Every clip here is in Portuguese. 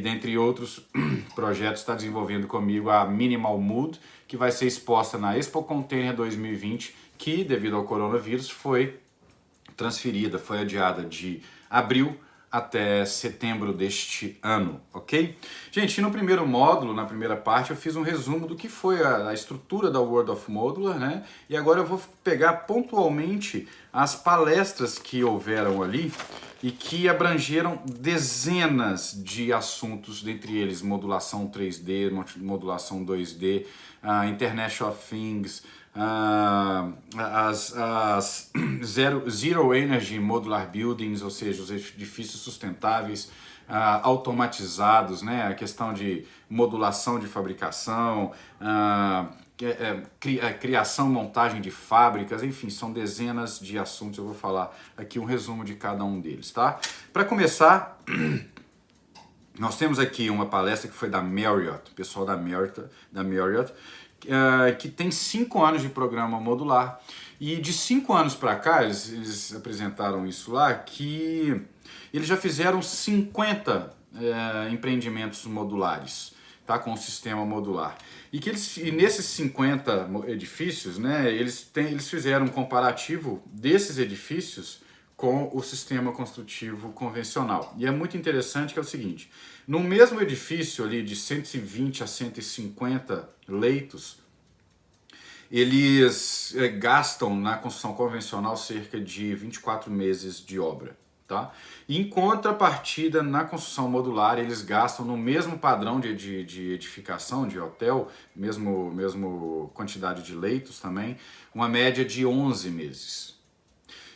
dentre outros projetos, está desenvolvendo comigo a Minimal Mood, que vai ser exposta na Expo Container 2020, que devido ao coronavírus foi transferida, foi adiada de abril até setembro deste ano, ok? Gente, no primeiro módulo, na primeira parte, eu fiz um resumo do que foi a estrutura da World of Modular, né? E agora eu vou pegar pontualmente as palestras que houveram ali e que abrangeram dezenas de assuntos, dentre eles modulação 3D, modulação 2D, Internet of Things, as Zero Energy Modular Buildings, ou seja, os edifícios sustentáveis, automatizados, né? A questão de modulação de fabricação, criação, montagem de fábricas, enfim, são dezenas de assuntos. Eu vou falar aqui um resumo de cada um deles, tá? Para começar, nós temos aqui uma palestra que foi da Marriott, pessoal da Marriott, que tem 5 anos de programa modular, e de 5 anos para cá, eles apresentaram isso lá, que eles já fizeram 50 empreendimentos modulares, tá, com o sistema modular. E nesses 50 edifícios, né, eles fizeram um comparativo desses edifícios com o sistema construtivo convencional. E é muito interessante que é o seguinte, no mesmo edifício ali de 120 a 150 leitos, eles gastam na construção convencional cerca de 24 meses de obra. Tá? Em contrapartida, na construção modular, eles gastam no mesmo padrão de edificação, de hotel, mesmo quantidade de leitos também, uma média de 11 meses.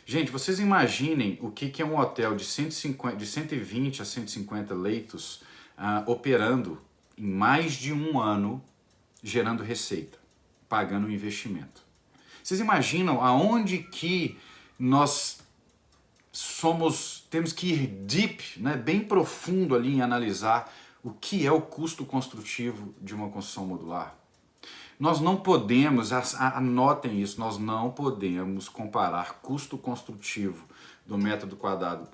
Gente, vocês imaginem o que é um hotel de 120 a 150 leitos operando em mais de um ano, gerando receita, pagando um investimento. Vocês imaginam aonde que nós temos que ir deep, né, bem profundo ali em analisar o que é o custo construtivo de uma construção modular? Nós não podemos, anotem isso, nós não podemos comparar custo construtivo do método quadrado,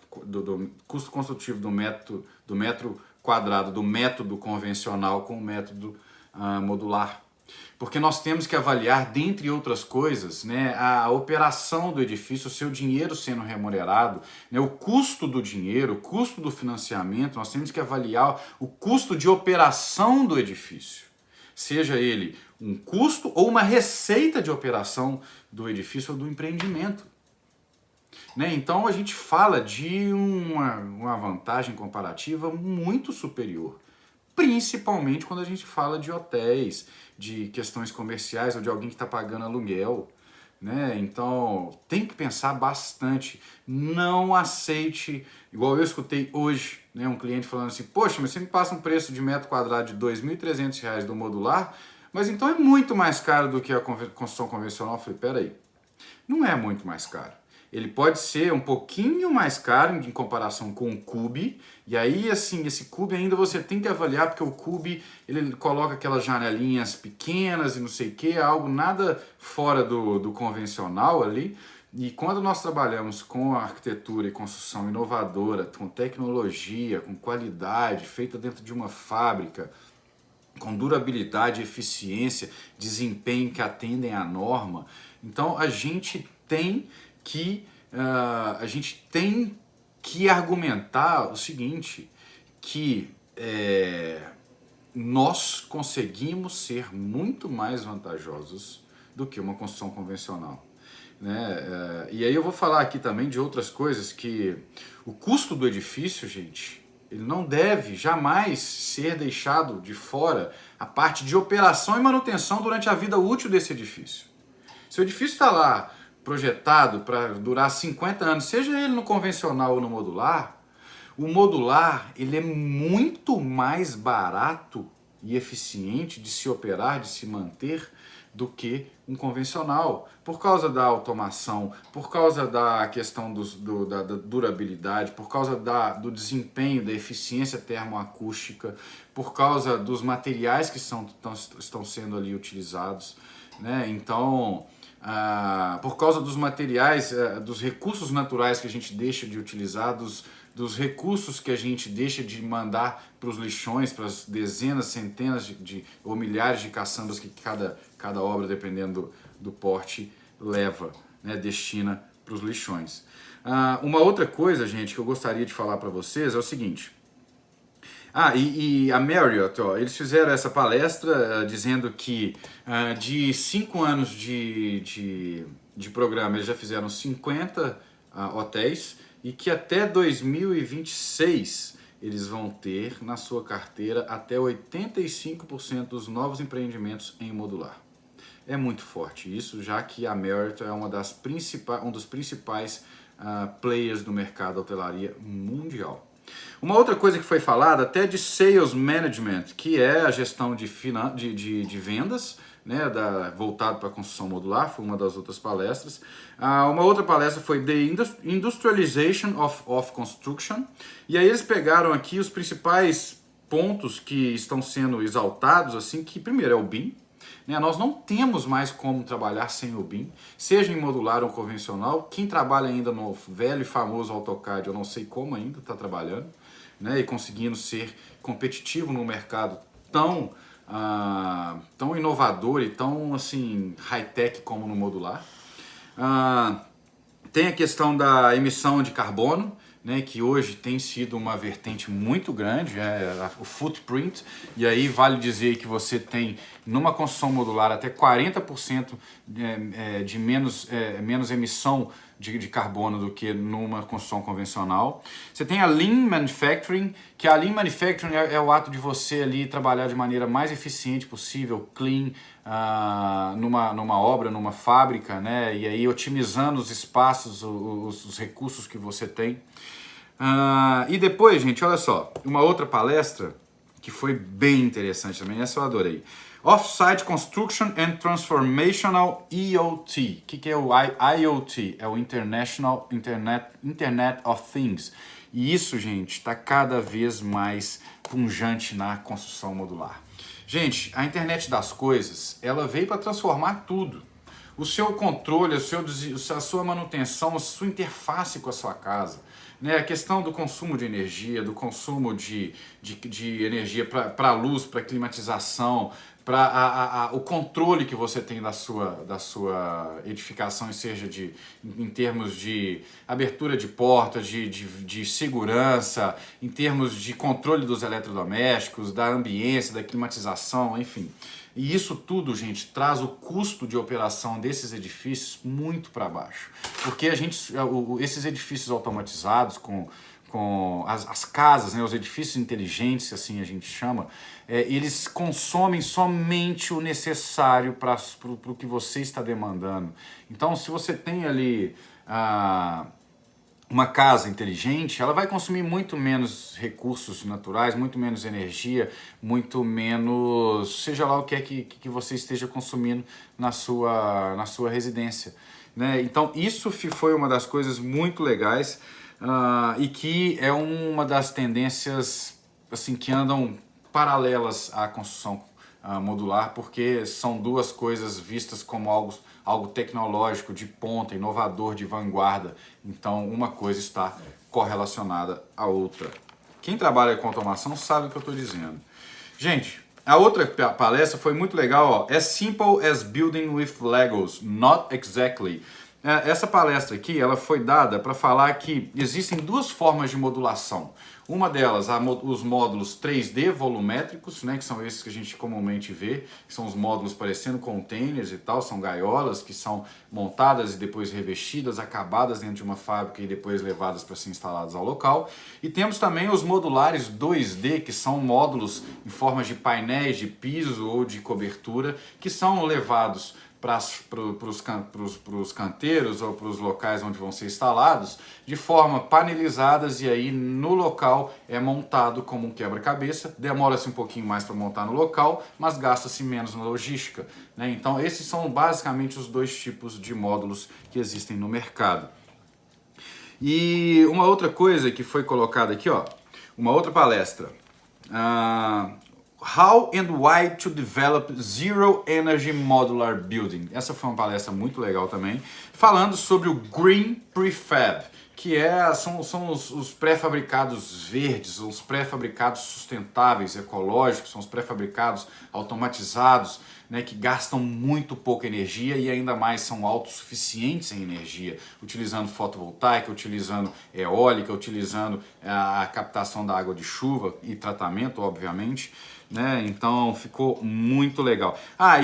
custo construtivo do metro quadrado do método convencional com o método modular. Porque nós temos que avaliar, dentre outras coisas, né, a operação do edifício, o seu dinheiro sendo remunerado, né, o custo do dinheiro, o custo do financiamento, nós temos que avaliar o custo de operação do edifício. Seja ele um custo ou uma receita de operação do edifício ou do empreendimento. Né? Então a gente fala de uma vantagem comparativa muito superior. Principalmente quando a gente fala de hotéis, de questões comerciais ou de alguém que está pagando aluguel, né? Então tem que pensar bastante. Não aceite, igual eu escutei hoje, né, um cliente falando assim, poxa, mas você me passa um preço de metro quadrado de R$ 2.300 do modular, mas então é muito mais caro do que a construção convencional. Eu falei, peraí, não é muito mais caro. Ele pode ser um pouquinho mais caro em comparação com o Cube, e aí assim, esse Cube ainda você tem que avaliar, porque o Cube ele coloca aquelas janelinhas pequenas e não sei o que, algo nada fora do convencional ali. E quando nós trabalhamos com arquitetura e construção inovadora, com tecnologia, com qualidade, feita dentro de uma fábrica, com durabilidade, eficiência, desempenho que atendem à norma, então a gente tem que argumentar o seguinte, que nós conseguimos ser muito mais vantajosos do que uma construção convencional. Né? E aí eu vou falar aqui também de outras coisas, que o custo do edifício, gente, ele não deve jamais ser deixado de fora a parte de operação e manutenção durante a vida útil desse edifício. Se o edifício está lá projetado para durar 50 anos, seja ele no convencional ou no modular, o modular ele é muito mais barato e eficiente de se operar, de se manter, do que um convencional, por causa da automação, por causa da questão da durabilidade, por causa do desempenho, da eficiência termoacústica, por causa dos materiais que estão sendo ali utilizados, né? Então, por causa dos materiais, dos recursos naturais que a gente deixa de utilizar, dos recursos que a gente deixa de mandar para os lixões, para as dezenas, centenas ou milhares de caçambas que cada obra, dependendo do porte, leva, né, destina para os lixões. Uma outra coisa, gente, que eu gostaria de falar para vocês é o seguinte. E a Marriott, ó, eles fizeram essa palestra dizendo que de 5 anos de programa eles já fizeram 50 hotéis e que até 2026 eles vão ter na sua carteira até 85% dos novos empreendimentos em modular. É muito forte isso, já que a Marriott é um dos principais players do mercado da hotelaria mundial. Uma outra coisa que foi falada até de sales management, que é a gestão de vendas, né, voltado para a construção modular, foi uma das outras palestras. Uma outra palestra foi The Industrialization of Construction, e aí eles pegaram aqui os principais pontos que estão sendo exaltados, assim, que primeiro é o BIM, né? Nós não temos mais como trabalhar sem o BIM, seja em modular ou convencional. Quem trabalha ainda no velho e famoso AutoCAD, eu não sei como ainda está trabalhando, né? E conseguindo ser competitivo no mercado tão inovador e tão assim, high-tech como no modular. Tem a questão da emissão de carbono, né, que hoje tem sido uma vertente muito grande, o footprint, e aí vale dizer que você tem numa construção modular até 40% de menos emissão de carbono do que numa construção convencional. Você tem a Lean Manufacturing, que a Lean Manufacturing é o ato de você ali trabalhar de maneira mais eficiente possível, clean, numa obra, numa fábrica, né? E aí otimizando os espaços, os recursos que você tem. E depois, gente, olha só, uma outra palestra que foi bem interessante também, essa eu adorei. Off-Site Construction and Transformational IoT. O que é o IoT? É o Internet of Things. E isso, gente, está cada vez mais pungente na construção modular. Gente, a internet das coisas, ela veio para transformar tudo. O seu controle, a sua manutenção, a sua interface com a sua casa, né? A questão do consumo de energia, do consumo de energia para a luz, para a climatização, para o controle que você tem da sua edificação, seja em termos de abertura de portas, de segurança, em termos de controle dos eletrodomésticos, da ambiência, da climatização, enfim. E isso tudo, gente, traz o custo de operação desses edifícios muito para baixo. Porque esses edifícios automatizados, com as casas, né, os edifícios inteligentes, assim a gente chama, eles consomem somente o necessário para o que você está demandando. Então, se você tem ali uma casa inteligente, ela vai consumir muito menos recursos naturais, muito menos energia, muito menos, seja lá o que é que você esteja consumindo na sua residência, né? Então isso foi uma das coisas muito legais e que é uma das tendências assim, que andam paralelas à construção modular, porque são duas coisas vistas como algo tecnológico, de ponta, inovador, de vanguarda. Então, uma coisa está correlacionada à outra. Quem trabalha com automação sabe o que eu estou dizendo. Gente, a outra palestra foi muito legal. As simple as building with Legos, not exactly. Essa palestra aqui, ela foi dada para falar que existem duas formas de modulação. Uma delas, os módulos 3D volumétricos, né, que são esses que a gente comumente vê, que são os módulos parecendo containers e tal, são gaiolas que são montadas e depois revestidas, acabadas dentro de uma fábrica e depois levadas para ser instaladas ao local. E temos também os modulares 2D, que são módulos em forma de painéis de piso ou de cobertura, que são levados para os canteiros ou para os locais onde vão ser instalados, de forma panelizadas, e aí no local é montado como um quebra-cabeça. Demora-se um pouquinho mais para montar no local, mas gasta-se menos na logística, né? Então esses são basicamente os dois tipos de módulos que existem no mercado. E uma outra coisa que foi colocada aqui, ó, uma outra palestra. How and Why to Develop Zero Energy Modular Building. Essa foi uma palestra muito legal também, falando sobre o Green Prefab, são os pré-fabricados verdes, os pré-fabricados sustentáveis, ecológicos, são os pré-fabricados automatizados, né, que gastam muito pouca energia e ainda mais são autossuficientes em energia, utilizando fotovoltaica, utilizando eólica, utilizando a captação da água de chuva e tratamento, obviamente, né? Então ficou muito legal. A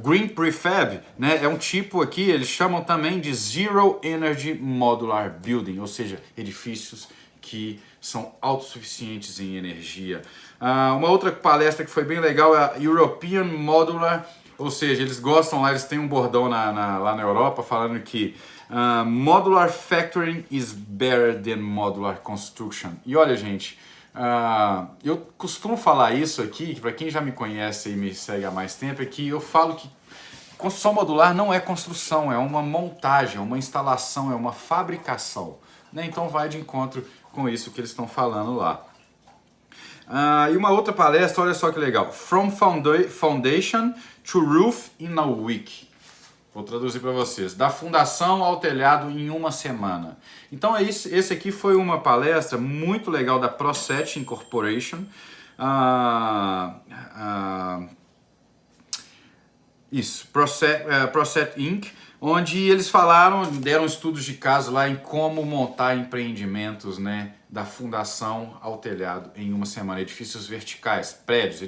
Green Prefab, né, é um tipo aqui, eles chamam também de Zero Energy Modular Building, ou seja, edifícios que são autossuficientes em energia. Uma outra palestra que foi bem legal é a European Modular, ou seja, eles gostam lá, eles têm um bordão lá na Europa falando que Modular Factoring is better than Modular Construction. E olha, gente, eu costumo falar isso aqui, para quem já me conhece e me segue há mais tempo, é que eu falo que construção modular não é construção, é uma montagem, é uma instalação, é uma fabricação, né? Então vai de encontro com isso que eles estão falando lá. E uma outra palestra, olha só que legal. From Foundation to Roof in a Week. Vou traduzir para vocês. Da fundação ao telhado em uma semana. Então esse aqui foi uma palestra muito legal da Proset Incorporation. Proset Inc., onde eles deram estudos de caso lá em como montar empreendimentos, né, da fundação ao telhado em uma semana. Edifícios verticais, prédios,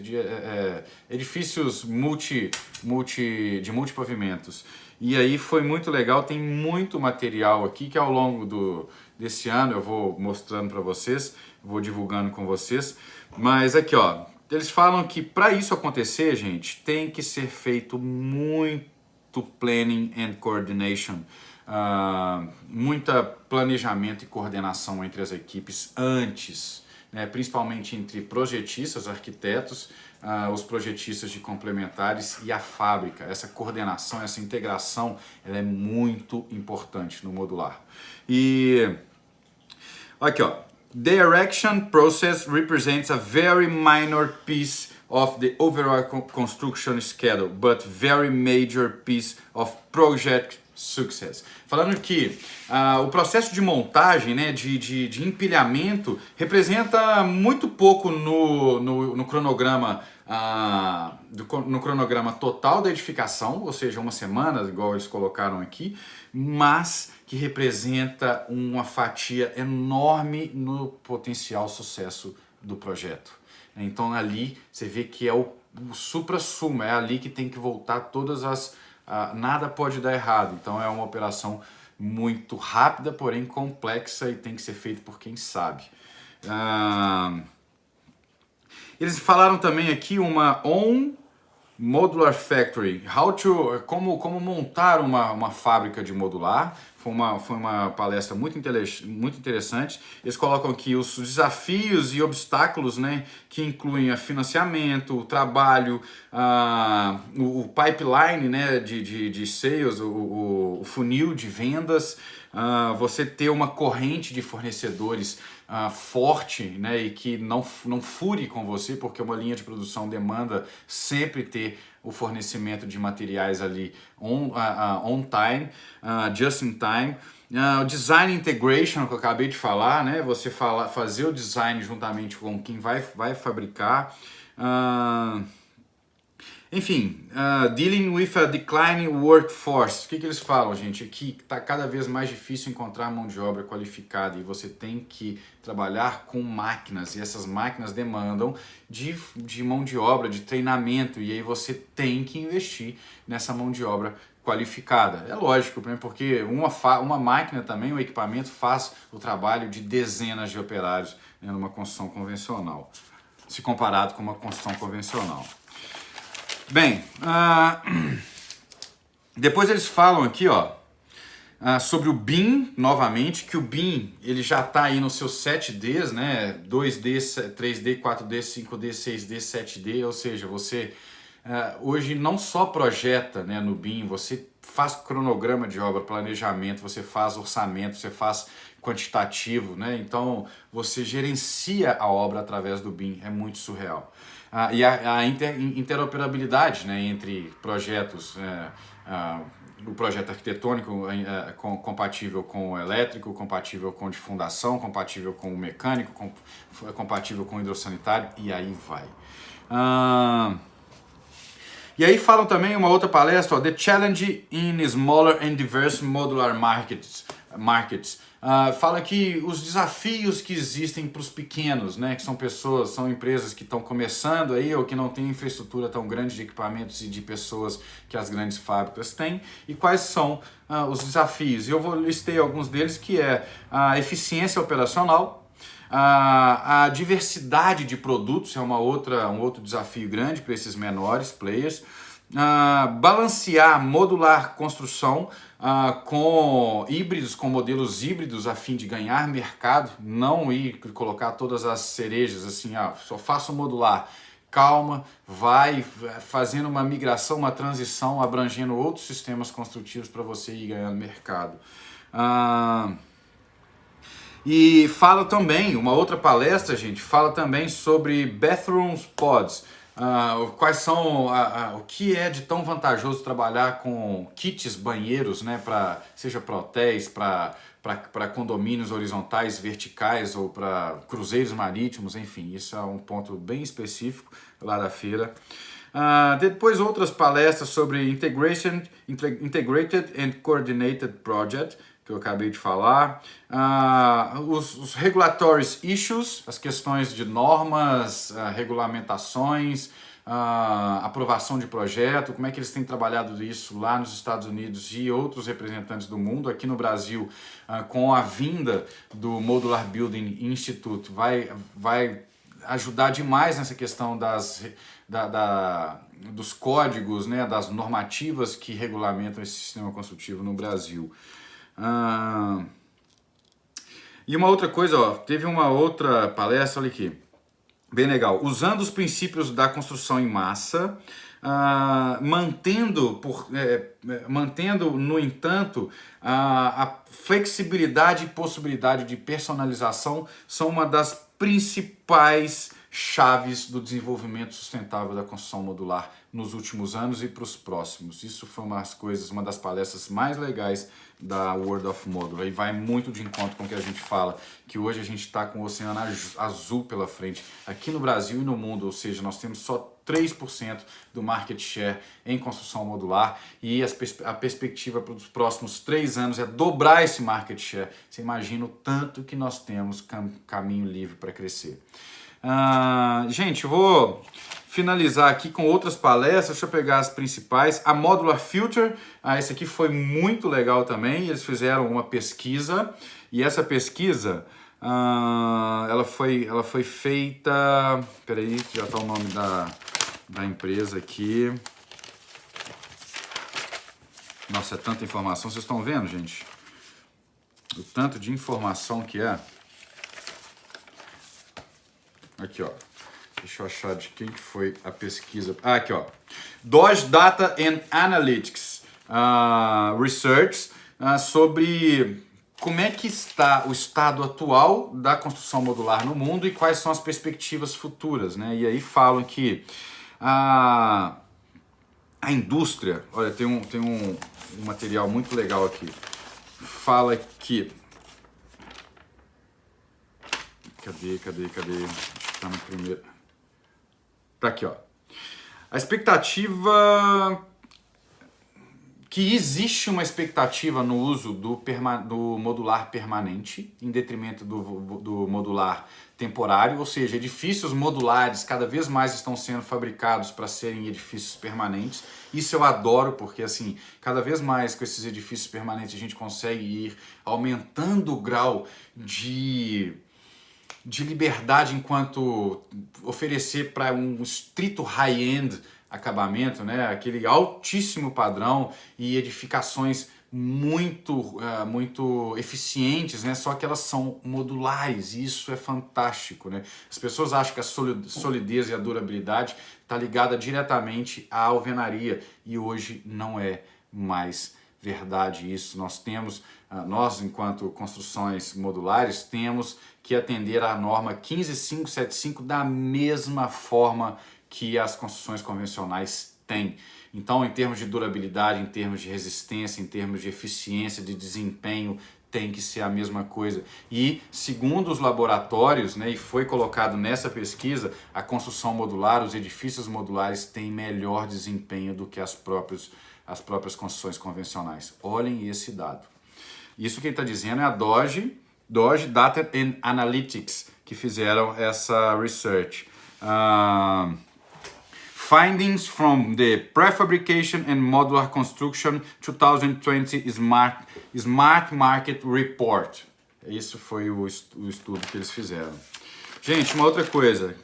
edifícios de multipavimentos. E aí foi muito legal, tem muito material aqui que ao longo desse ano eu vou mostrando para vocês, vou divulgando com vocês. Mas aqui, ó, eles falam que para isso acontecer, gente, tem que ser feito muito planning and coordination, muita planejamento e coordenação entre as equipes antes, né, principalmente entre projetistas, arquitetos, os projetistas de complementares e a fábrica. Essa coordenação, essa integração, ela é muito importante no modular. E aqui, ó, the erection process represents a very minor piece of the overall construction schedule, but very major piece of project success. Falando que o processo de montagem, né, de empilhamento, representa muito pouco no cronograma, no cronograma total da edificação, ou seja, uma semana, igual eles colocaram aqui, mas que representa uma fatia enorme no potencial sucesso do projeto. Então ali você vê que é o supra-sumo, é ali que tem que voltar todas as... nada pode dar errado, então é uma operação muito rápida, porém complexa e tem que ser feito por quem sabe. Eles falaram também aqui uma Modular Factory, como montar uma fábrica de modular. Foi uma palestra muito interessante. Eles colocam aqui os desafios e obstáculos, né, que incluem o financiamento, o trabalho, o pipeline, né, de sales, o funil de vendas, você ter uma corrente de fornecedores forte, né, e que não fure com você, porque uma linha de produção demanda sempre ter o fornecimento de materiais ali on time, just in time. O design integration, que eu acabei de falar, né, você fazer o design juntamente com quem vai fabricar. Enfim, dealing with a declining workforce. O que eles falam, gente? Aqui está cada vez mais difícil encontrar mão de obra qualificada e você tem que trabalhar com máquinas. E essas máquinas demandam de mão de obra, de treinamento. E aí você tem que investir nessa mão de obra qualificada. É lógico, porque uma máquina também, um equipamento, faz o trabalho de dezenas de operários, né, numa construção convencional, se comparado com uma construção convencional. Bem, depois eles falam aqui, ó, sobre o BIM, novamente, que o BIM ele já está aí nos seus 7Ds, né, 2D, 3D, 4D, 5D, 6D, 7D, ou seja, você hoje não só projeta, né, no BIM, você faz cronograma de obra, planejamento, você faz orçamento, você faz quantitativo, né, então você gerencia a obra através do BIM, é muito surreal. E a interoperabilidade, né, entre projetos o projeto arquitetônico compatível com o elétrico, compatível com de fundação, compatível com o mecânico, compatível com o hidrossanitário, e aí vai. E aí falam também uma outra palestra, ó, The Challenge in Smaller and Diverse Modular Markets. Fala que os desafios que existem para os pequenos, né, que são pessoas, são empresas que estão começando aí ou que não têm infraestrutura tão grande de equipamentos e de pessoas que as grandes fábricas têm, e quais são os desafios. E eu vou listar alguns deles, que é a eficiência operacional, a diversidade de produtos é um outro desafio grande para esses menores players. Balancear modular construção com híbridos, com modelos híbridos a fim de ganhar mercado, não ir colocar todas as cerejas assim, só faço modular. Calma, vai fazendo uma migração, uma transição, abrangendo outros sistemas construtivos para você ir ganhando mercado. E fala também, uma outra palestra, gente, fala também sobre Bathroom Pods. Quais são, o que é de tão vantajoso trabalhar com kits banheiros, né, seja para hotéis, para condomínios horizontais, verticais ou para cruzeiros marítimos, enfim, isso é um ponto bem específico lá da feira. Depois outras palestras sobre Integrated and Coordinated Project, que eu acabei de falar, os regulatory issues, as questões de normas, regulamentações, aprovação de projeto, como é que eles têm trabalhado isso lá nos Estados Unidos e outros representantes do mundo. Aqui no Brasil, com a vinda do Modular Building Institute, vai ajudar demais nessa questão dos códigos, né, das normativas que regulamentam esse sistema construtivo no Brasil. E uma outra coisa, ó, teve uma outra palestra, olha aqui, bem legal, usando os princípios da construção em massa, mantendo, no entanto, a flexibilidade e possibilidade de personalização são uma das principais chaves do desenvolvimento sustentável da construção modular nos últimos anos e para os próximos. Isso foi uma das palestras mais legais da World of Modular, e vai muito de encontro com o que a gente fala, que hoje a gente está com o oceano azul pela frente, aqui no Brasil e no mundo, ou seja, nós temos só 3% do market share em construção modular, e a perspectiva para os próximos 3 anos é dobrar esse market share. Você imagina o tanto que nós temos caminho livre para crescer. Gente, eu vou finalizar aqui com outras palestras, deixa eu pegar as principais. A Modular Future, esse aqui foi muito legal também, eles fizeram uma pesquisa, e essa pesquisa, ela foi feita, peraí, já está o nome da empresa aqui. Nossa, é tanta informação, vocês estão vendo, gente? O tanto de informação que é. Aqui, ó. Deixa eu achar de quem que foi a pesquisa. Aqui, ó. Dodge Data and Analytics Research sobre como é que está o estado atual da construção modular no mundo e quais são as perspectivas futuras, né? E aí falam que a indústria, olha, tem um material muito legal aqui. Fala que... Cadê? Tá no primeiro. Tá aqui, ó. A expectativa... que existe uma expectativa no uso do modular permanente, em detrimento do modular temporário, ou seja, edifícios modulares cada vez mais estão sendo fabricados para serem edifícios permanentes. Isso eu adoro, porque assim, cada vez mais com esses edifícios permanentes a gente consegue ir aumentando o grau de liberdade enquanto oferecer para um estrito high-end acabamento, né? Aquele altíssimo padrão e edificações muito eficientes, né? Só que elas são modulares, e isso é fantástico, né? As pessoas acham que a solidez e a durabilidade está ligada diretamente à alvenaria, e hoje não é mais verdade isso. Nós, enquanto construções modulares, temos que atender à norma 15575 da mesma forma que as construções convencionais Tem. Então, em termos de durabilidade, em termos de resistência, em termos de eficiência, de desempenho, tem que ser a mesma coisa. E, segundo os laboratórios, né, e foi colocado nessa pesquisa, a construção modular, os edifícios modulares têm melhor desempenho do que as próprias construções convencionais. Olhem esse dado. Isso quem está dizendo é a Doge Data and Analytics, que fizeram essa research. Findings from the Prefabrication and Modular Construction 2020 Smart Market Report. Isso foi o estudo que eles fizeram. Gente, uma outra coisa.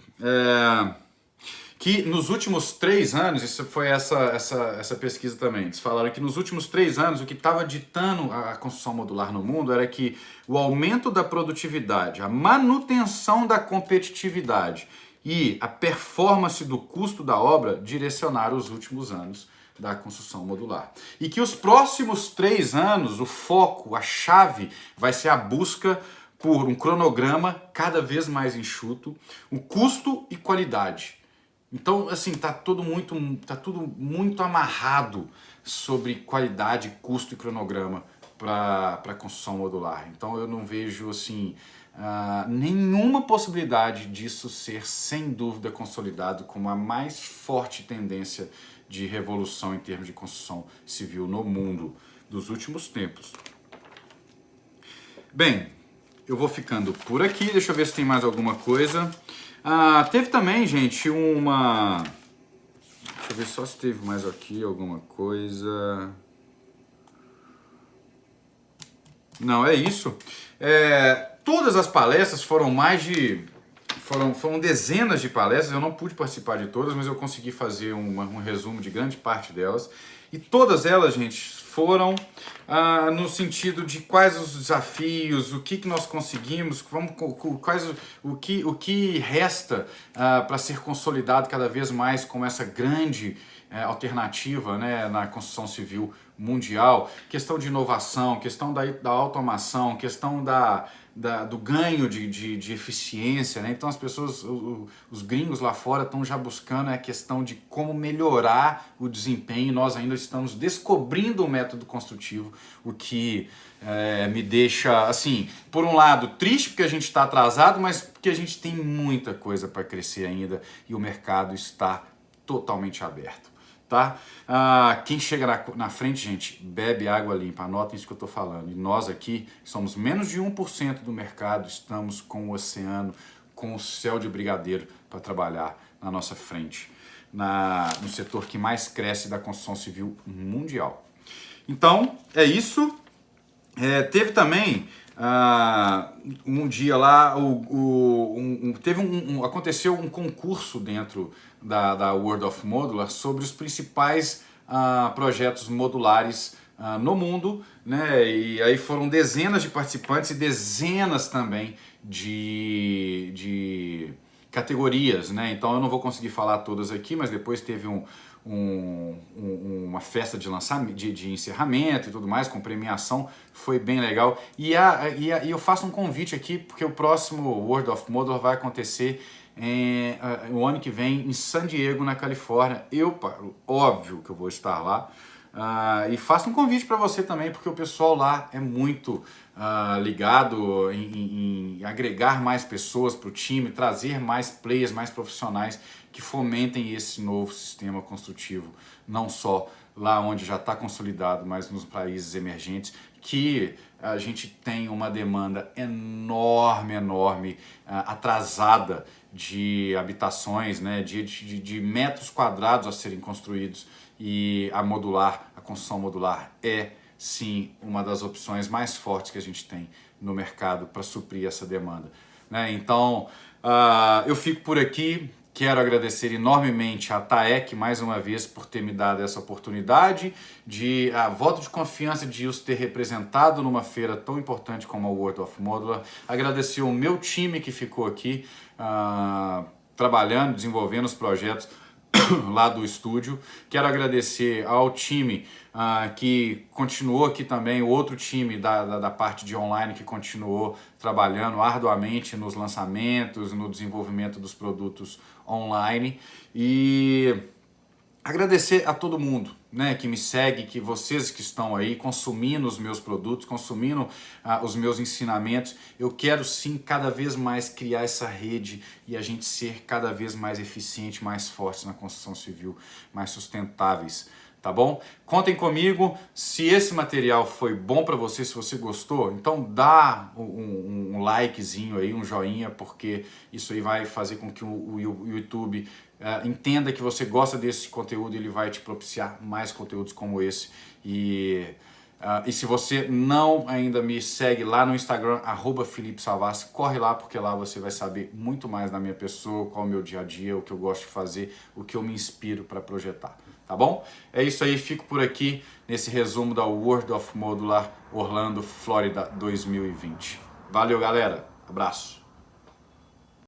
Que nos últimos 3 anos, isso foi essa pesquisa também, eles falaram que nos últimos 3 anos o que estava ditando a construção modular no mundo era que o aumento da produtividade, a manutenção da competitividade e a performance do custo da obra direcionaram os últimos anos da construção modular. E que os próximos 3 anos, o foco, a chave, vai ser a busca por um cronograma cada vez mais enxuto, o custo e qualidade. Então, assim, tá tudo muito amarrado sobre qualidade, custo e cronograma para a construção modular. Então, eu não vejo, assim, nenhuma possibilidade disso ser, sem dúvida, consolidado como a mais forte tendência de revolução em termos de construção civil no mundo dos últimos tempos. Bem, eu vou ficando por aqui, deixa eu ver se tem mais alguma coisa. Teve também, gente, uma... Deixa eu ver só se teve mais aqui alguma coisa... Não, é isso. Todas as palestras foram foram dezenas de palestras, eu não pude participar de todas, mas eu consegui fazer um resumo de grande parte delas. E todas elas, gente, foram no sentido de quais os desafios, o que nós conseguimos, o que resta para ser consolidado cada vez mais como essa grande alternativa, né, na construção civil mundial, questão de inovação, questão da automação, questão do ganho de eficiência, né? Então as pessoas, os gringos lá fora estão já buscando a questão de como melhorar o desempenho. Nós ainda estamos descobrindo o método construtivo, o que me deixa, assim, por um lado triste porque a gente está atrasado, mas porque a gente tem muita coisa para crescer ainda e o mercado está totalmente aberto. Tá? Quem chega na frente, gente, bebe água limpa, anotem isso que eu estou falando. E nós aqui somos menos de 1% do mercado, estamos com o oceano, com o céu de brigadeiro para trabalhar na nossa frente, no setor que mais cresce da construção civil mundial. Então, é isso. Teve também um dia lá, aconteceu um concurso dentro da World of Modular sobre os principais projetos modulares no mundo, né? E aí foram dezenas de participantes e dezenas também de categorias, né? Então eu não vou conseguir falar todas aqui, mas depois teve uma festa de lançamento, de encerramento e tudo mais, com premiação, foi bem legal. E eu faço um convite aqui, porque o próximo World of Modular vai acontecer o ano que vem em San Diego, na Califórnia. Óbvio que eu vou estar lá. E faço um convite para você também, porque o pessoal lá é muito ligado em agregar mais pessoas para o time, trazer mais players, mais profissionais que fomentem esse novo sistema construtivo, não só lá onde já está consolidado, mas nos países emergentes, que a gente tem uma demanda enorme, atrasada de habitações, né, de metros quadrados a serem construídos, e a construção modular é sim uma das opções mais fortes que a gente tem no mercado para suprir essa demanda, né? Então eu fico por aqui. Quero agradecer enormemente a TAEC mais uma vez por ter me dado essa oportunidade, voto de confiança de os ter representado numa feira tão importante como a World of Modular. Agradecer o meu time que ficou aqui trabalhando, desenvolvendo os projetos lá do estúdio. Quero agradecer ao time que continuou aqui também, o outro time da parte de online que continuou trabalhando arduamente nos lançamentos, no desenvolvimento dos produtos online. E agradecer a todo mundo, né, que me segue, que vocês que estão aí consumindo os meus produtos, consumindo os meus ensinamentos. Eu quero sim cada vez mais criar essa rede e a gente ser cada vez mais eficiente, mais forte na construção civil, mais sustentáveis. Tá bom? Contem comigo. Se esse material foi bom para você, se você gostou, então dá um likezinho aí, um joinha, porque isso aí vai fazer com que o YouTube entenda que você gosta desse conteúdo, ele vai te propiciar mais conteúdos como esse. E se você não ainda me segue lá no Instagram, @Felipe Savassi, corre lá, porque lá você vai saber muito mais da minha pessoa, qual é o meu dia a dia, o que eu gosto de fazer, o que eu me inspiro para projetar. Tá bom? É isso aí, fico por aqui nesse resumo da World of Modular Orlando, Flórida 2020. Valeu, galera. Abraço.